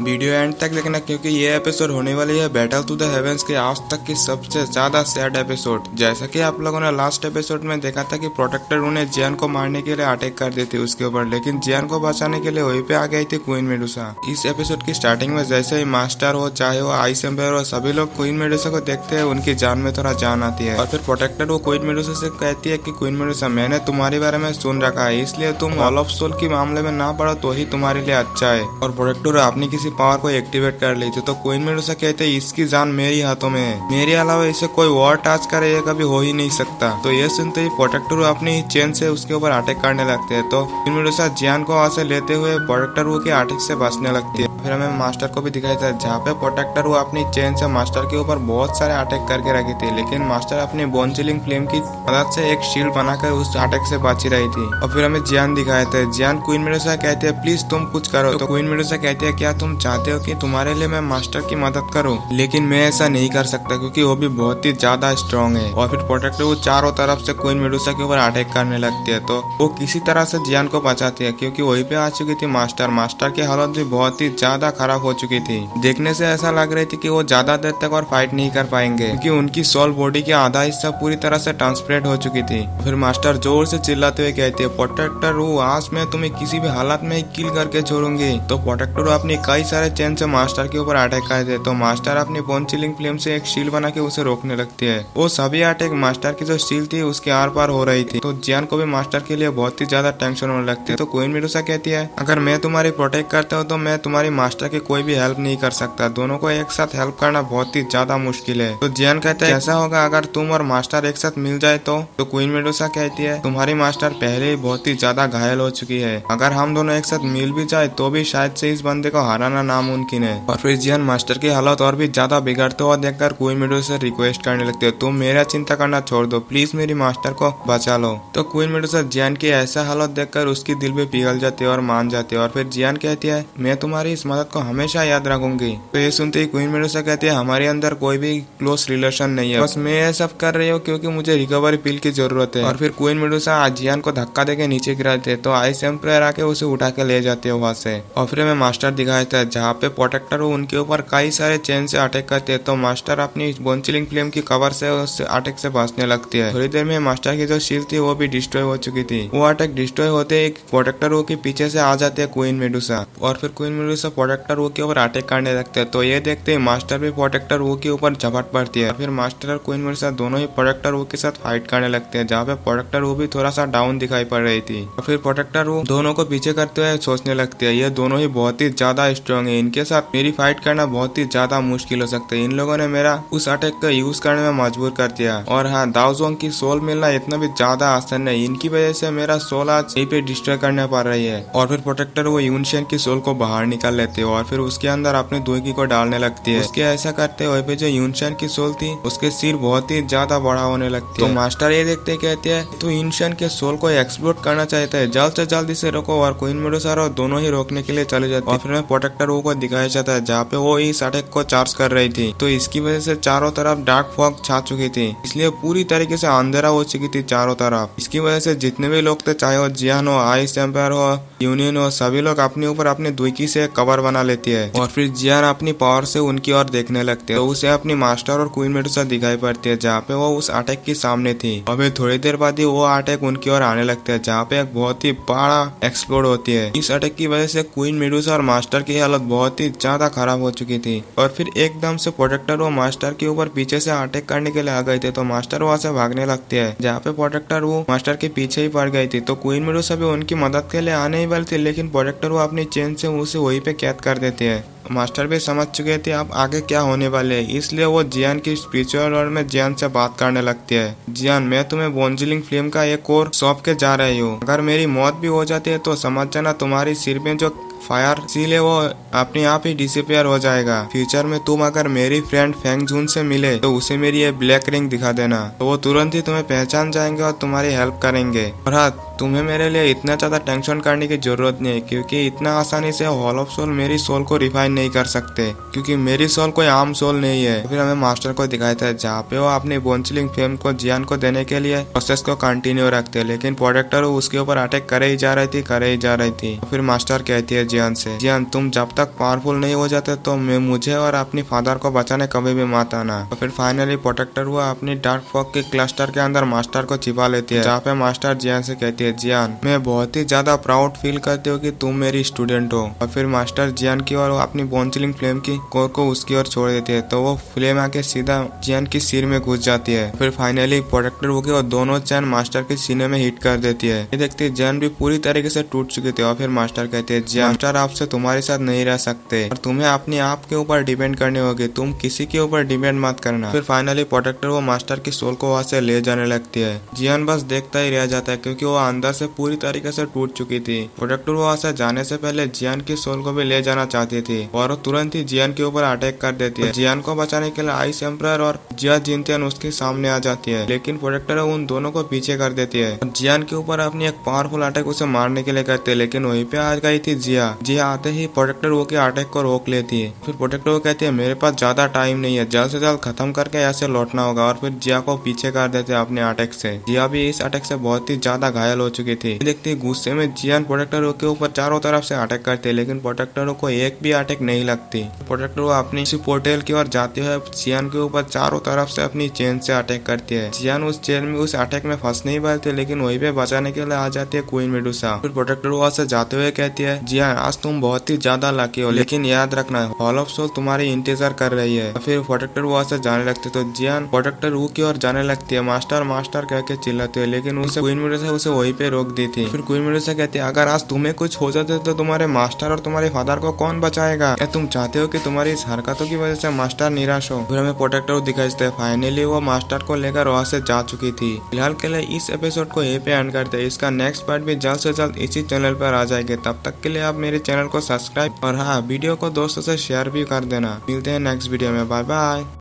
Video and तक देखना क्योंकि ये एपिसोड होने वाली है बैटल टू द हेवेंस के आज तक की सबसे ज्यादा सैड एपिसोड। जैसा कि आप लोगों ने लास्ट एपिसोड में देखा था कि प्रोटेक्टर उन्हें जियान को मारने के लिए अटैक कर दी थी उसके ऊपर, लेकिन जियान को बचाने के लिए वहीं पे आ गई थी क्वीन मेडुसा। इस एपिसोड की स्टार्टिंग में जैसे ही मास्टर हो चाहे वो आइस एम्पायर हो, सभी लोग क्वीन मेडुसा को देखते हैं, उनकी जान में थोड़ा जान आती है और फिर प्रोटेक्टर वो क्वीन मेडुसा से कहती है कि क्वीन मेडुसा मैंने तुम्हारे बारे में सुन रखा है, इसलिए तुम हॉल ऑफ सोल के मामले में ना पड़ो तो ही तुम्हारे लिए अच्छा है। और प्रोटेक्टर अपनी किसी पावर को एक्टिवेट कर ली थी तो क्वीन मेडुसा कहते हैं इसकी जान मेरी हाथों में है, मेरे अलावा इसे कोई और टच करे ये कभी हो ही नहीं सकता। तो ये सुनते ही प्रोटेक्टर अपनी चेन से उसके ऊपर अटैक करने लगते हैं। तो क्वीन मेडुसा जियान को वहां से लेते हुए प्रोटेक्टर वो के अटैक से बचने लगती है। फिर हमें मास्टर को भी दिखाई था जहाँ पे प्रोटेक्टर वो अपनी चेन से मास्टर के ऊपर बहुत सारे अटैक करके रखी थी, लेकिन मास्टर अपनी बोन चिलिंग फ्लेम की मदद से एक शील्ड बनाकर उस अटैक से बची रही थी। और फिर हमें जियान दिखाए थे, जियान क्वीन मेडुसा कहते हैं प्लीज तुम कुछ करो। तो क्वीन मेडुसा कहते हैं क्या तुम चाहते हो कि तुम्हारे लिए मैं मास्टर की मदद करूं, लेकिन मैं ऐसा नहीं कर सकता क्योंकि वो भी बहुत ही ज्यादा स्ट्रॉन्ग है। और फिर प्रोटेक्टर वो चारों तरफ से क्वीन मेडुसा के ऊपर अटैक करने लगती है तो वो किसी तरह से जियान को बचाती है क्योंकि वहीं पे आ चुकी थी मास्टर की हालत भी बहुत ही ज्यादा खराब हो चुकी थी। देखने से ऐसा लग रही थी कि वो ज्यादा देर तक और फाइट नहीं कर पाएंगे क्योंकि उनकी सोल बॉडी के आधा हिस्सा पूरी तरह से ट्रांसपरेट हो चुकी थी। फिर मास्टर जोर से चिल्लाते हुए कहते हैं प्रोटेक्टर वो आज मैं तुम्हें किसी भी हालत में किल करके छोड़ूंगी। तो प्रोटेक्टर अपनी कई सारे चेन से मास्टर के ऊपर अटैक करते तो मास्टर अपनी बोन चिलिंग फ्लेम से एक शील्ड बना के उसे रोकने लगती है। वो सभी अटैक मास्टर की जो शील्ड थी उसके आर पार हो रही थी तो जियान को भी मास्टर के लिए बहुत ही ज्यादा टेंशन होने लगती है। तो क्वीन मेडुसा कहती है अगर मैं तुम्हारी प्रोटेक्ट करता हूँ तो मैं तुम्हारी मास्टर की कोई भी हेल्प नहीं कर सकता, दोनों को एक साथ हेल्प करना बहुत ही ज्यादा मुश्किल है। तो जियान कहते हैं कैसा होगा अगर तुम और मास्टर एक साथ मिल जाए तो क्वीन मेडुसा कहती है तुम्हारी मास्टर पहले ही बहुत ही ज्यादा घायल हो चुकी है, अगर हम दोनों एक साथ मिल भी जाए तो भी शायद से इस बंदे को हराना नामुमकिन है। और फिर जियान मास्टर की हालत और भी ज्यादा बिगड़ते हुआ देखकर क्वीन मेडुसा से रिक्वेस्ट करने लगती है तुम मेरा चिंता करना छोड़ दो, प्लीज मेरी मास्टर को बचा लो। तो क्वीन मेडुसा जियान की ऐसा हालत देखकर उसकी दिल भी पिघल जाती है और मान जाती है। और फिर जियान कहती है मैं तुम्हारी इस मदद को हमेशा याद रखूंगी। तो ये सुनते ही क्वीन मेडुसा कहती है हमारे अंदर कोई भी क्लोज रिलेशन नहीं है, बस मैं ये सब कर रही हूँ क्योंकि मुझे रिकवरी पिल की जरूरत है। और फिर क्वीन मेडुसा जियान को धक्का देके नीचे गिराते तो आइस एम्पायर आके उसे उठा के ले जाते हैं वहां से। और फिर हमें मास्टर दिखाया था जहाँ पे प्रोटेक्टर उनके ऊपर कई सारे चेन से अटैक करते हैं तो मास्टर अपनी बोन चिलिंग फ्लेम की कवर से उस अटैक से बचने लगती है। थोड़ी देर में मास्टर की जो शील्ड थी वो भी डिस्ट्रॉय हो चुकी थी। वो अटैक डिस्ट्रॉय होते एक प्रोटेक्टर वो के पीछे से आ जाते हैं क्वीन मेडुसा और फिर क्वीन मेडुसा प्रोटेक्टर वो के ऊपर अटैक करने लगते हैं। तो ये देखते ही मास्टर भी प्रोटेक्टर वो के ऊपर झपट पड़ती है। फिर मास्टर और क्वीन मेडुसा दोनों ही प्रोटेक्टर वो के साथ फाइट करने लगते हैं जहाँ पे प्रोटेक्टर वो भी थोड़ा सा डाउन दिखाई पड़ रही थी। और फिर प्रोटेक्टर वो दोनों को पीछे करते हुए सोचने लगते हैं ये दोनों ही बहुत ही ज्यादा स्ट्रॉन्ग है, इनके साथ मेरी फाइट करना बहुत ही ज्यादा मुश्किल हो सकता है, इन लोगों ने मेरा उस अटैक का यूज करने में मजबूर कर दिया। और हाँ दाओजोंग की सोल मिलना इतना भी ज्यादा आसान नहीं, इनकी वजह से मेरा सोल आज यहीं पे डिस्ट्रॉय करने पड़ रही है। और फिर प्रोटेक्टर वो यूनशियन की सोल को बाहर निकाल लेते हैं और फिर उसके अंदर अपने दुगी को डालने लगती है। उसके ऐसा करते हुए पे जो यूनशियन की सोल थी उसके सिर बहुत ही ज्यादा बड़ा होने लगती है। तो मास्टर ये देखते कहते हैं तो यूनशियन के सोल को एक्सप्लोड करना चाहता है, जल्द से जल्द इसे रोको। और क्वीन मेडुसा दोनों ही रोकने के लिए चले जाते हैं। और फिर प्रोटेक्टर वो को दिखाया जाता है जहाँ पे वो इस अटैक को चार्ज कर रही थी तो इसकी वजह से चारों तरफ डार्क फॉग छा चुकी थी, इसलिए पूरी तरीके से अंधेरा हो चुकी थी चारों तरफ। इसकी वजह से जितने भी लोग थे चाहे वो जियान हो आइस एम्पायर हो यूनियन हो सभी लोग अपने ऊपर अपने दुगी से कवर बना लेती है। और फिर जियान अपनी पावर से उनकी ओर देखने लगते हैं तो उसे अपनी मास्टर और क्वीन मेडुसा दिखाई पड़ती है जहाँ पे वो उस अटैक के सामने थी। और फिर थोड़ी देर बाद ही वो अटैक उनकी ओर आने लगते हैं जहाँ पे एक बहुत ही बड़ा एक्सप्लोड होती है। इस अटैक की वजह से क्वीन मेडुसा और मास्टर की हालत बहुत ही ज्यादा खराब हो चुकी थी। और फिर एकदम से प्रोटेक्टर वो मास्टर के ऊपर पीछे से अटैक करने के लिए आ गए थे तो मास्टर वहां से भागने लगते हैं जहाँ पे प्रोटेक्टर वो मास्टर के पीछे ही पड़ गई थी। तो क्वीन मेडुसा भी उनकी मदद के लिए आने ही वाली थी लेकिन प्रोटेक्टर वो अपनी चेन से उसे वहीं पे कैद कर देते हैं। मास्टर भी समझ चुके थे अब आगे क्या होने वाले है, इसलिए वो जियान की स्पिरिचुअल वर्ल्ड में जियान से बात करने लगती है। जियान मैं तुम्हें बोन चिलिंग फ्लेम का एक और सौंप के जा रही हूँ, अगर मेरी मौत भी हो जाती है तो समझ जाना तुम्हारी सिर में जो फायर सील है वो अपने आप ही डिसअपियर हो जाएगा। फ्यूचर में तुम अगर मेरी फ्रेंड फेंग जून से मिले तो उसे मेरी ये ब्लैक रिंग दिखा देना, तो वो तुरंत ही तुम्हें पहचान जाएंगे और तुम्हारी हेल्प करेंगे। और हाँ तुम्हें मेरे लिए इतना ज्यादा टेंशन करने की जरूरत नहीं है क्योंकि इतना आसानी से हॉल ऑफ सोल मेरी सोल को रिफाइन नहीं कर सकते क्योंकि मेरी सोल कोई आम सोल नहीं है। फिर हमें मास्टर को दिखाया था जहाँ पे वो अपनी बोन चिलिंग फ्लेम को जियान को देने के लिए प्रोसेस को कंटिन्यू रखते हैं लेकिन प्रोटेक्टर उसके ऊपर अटैक करे ही जा रही थी। फिर मास्टर कहती है जियान से, जियान तुम जब तक पावरफुल नहीं हो जाते तो मुझे और अपनी फादर को बचाने कभी भी मत आना। तो फिर फाइनली प्रोटेक्टर हुआ अपनी डार्क फॉग के क्लस्टर के अंदर मास्टर को छिपा लेती है, जहाँ पे मास्टर जियान से कहती है, जियान मैं बहुत ही ज्यादा प्राउड फील करती हूँ कि तुम मेरी स्टूडेंट हो। और फिर मास्टर जियान की और अपनी बोन चिलिंग फ्लेम की कोर को उसकी ओर छोड़ देती है, तो वो फ्लेम आके सीधा जियान की सिर में घुस जाती है। फिर फाइनली प्रोटेक्टर होगी और दोनों चैन मास्टर के सीने में हिट कर देती है। ये देखती है जियान भी पूरी तरीके से टूट चुकी थी। और फिर मास्टर कहते हैं, जियान मास्टर आपसे तुम्हारे साथ नहीं रह सकते और तुम्हें अपने आप के ऊपर डिपेंड करनी होगी, तुम किसी के ऊपर डिपेंड मत करना। फिर फाइनली प्रोटेक्टर वो मास्टर की सोल को वहाँ से ले जाने लगती है। जियान बस देखता ही रह जाता है क्योंकि वो अंदर से पूरी तरीके से टूट चुकी थी। प्रोटेक्टर वहाँ से जाने से पहले जियान की सोल को भी ले जाना चाहती थी और वो तुरंत ही जियान के ऊपर अटैक कर देती है। जियान को बचाने के लिए आइस एम्परर और जिया जिनतियन उसके सामने आ जाती है, लेकिन प्रोटेक्टर उन दोनों को पीछे कर देती है। जियान के ऊपर अपनी एक पावरफुल अटैक उसे मारने के लिए करते हैं, लेकिन वहीं पे आ गई थी जिया। जिया आते ही प्रोटेक्टर वो के अटैक को रोक लेती है। फिर प्रोटेक्टर वो कहती है, मेरे पास ज्यादा टाइम नहीं है, जल्द से जल्द खत्म करके ऐसे लौटना होगा। और फिर जिया को पीछे कर देते हैं अपने अटैक से। जिया भी इस अटैक से बहुत ही ज्यादा घायल हो चुकी थी। देखती गुस्से में जियान प्रोटेक्टर के ऊपर चारों तरफ से अटैक करते हैं, लेकिन प्रोटेक्टर को एक भी अटैक नहीं लगती। प्रोटेक्टर अपनी पोर्टल की ओर जाते हुए जियान के ऊपर चारों तरफ से अपनी चेन से अटैक करती है। जियान उस चेन में उस अटैक में फंस नहीं पाती, लेकिन वहीं पे बचाने के लिए आ जाती है क्वीन मेडुसा। फिर प्रोटेक्टर वहां से जाते हुए कहती है, जियान आज तुम बहुत ही ज्यादा लकी हो, लेकिन याद रखना हॉल ऑफ सोल तुम्हारी इंतजार कर रही है। फिर प्रोटेक्टर वहां से जाने लगते तो जियान प्रोटेक्टर वो की ओर जाने लगती है, मास्टर मास्टर कह के चिल्लाती है, लेकिन उसे क्वीन मेडुसा उसे वहीं पे रोक दी थी। फिर क्वीन मेडुसा कहती है, अगर आज तुम्हें कुछ हो जाते तो तुम्हारे मास्टर और तुम्हारे फादर को कौन बचाएगा? क्या तुम चाहते हो कि तुम्हारी इस हरकतों की वजह से मास्टर निराश हो? फिर हमें प्रोटेक्टर दिखाई देता है। फाइनली वो मास्टर को लेकर वहां से जा चुकी थी। फिलहाल के लिए इस एपिसोड को यहीं पे एंड करते हैं। इसका नेक्स्ट पार्ट भी जल्द से जल्द इसी चैनल पर आ जाएगा। तब तक के लिए आप मेरे चैनल को सब्सक्राइब और हाँ वीडियो को दोस्तों से शेयर भी कर देना। मिलते हैं नेक्स्ट वीडियो में। Bye bye.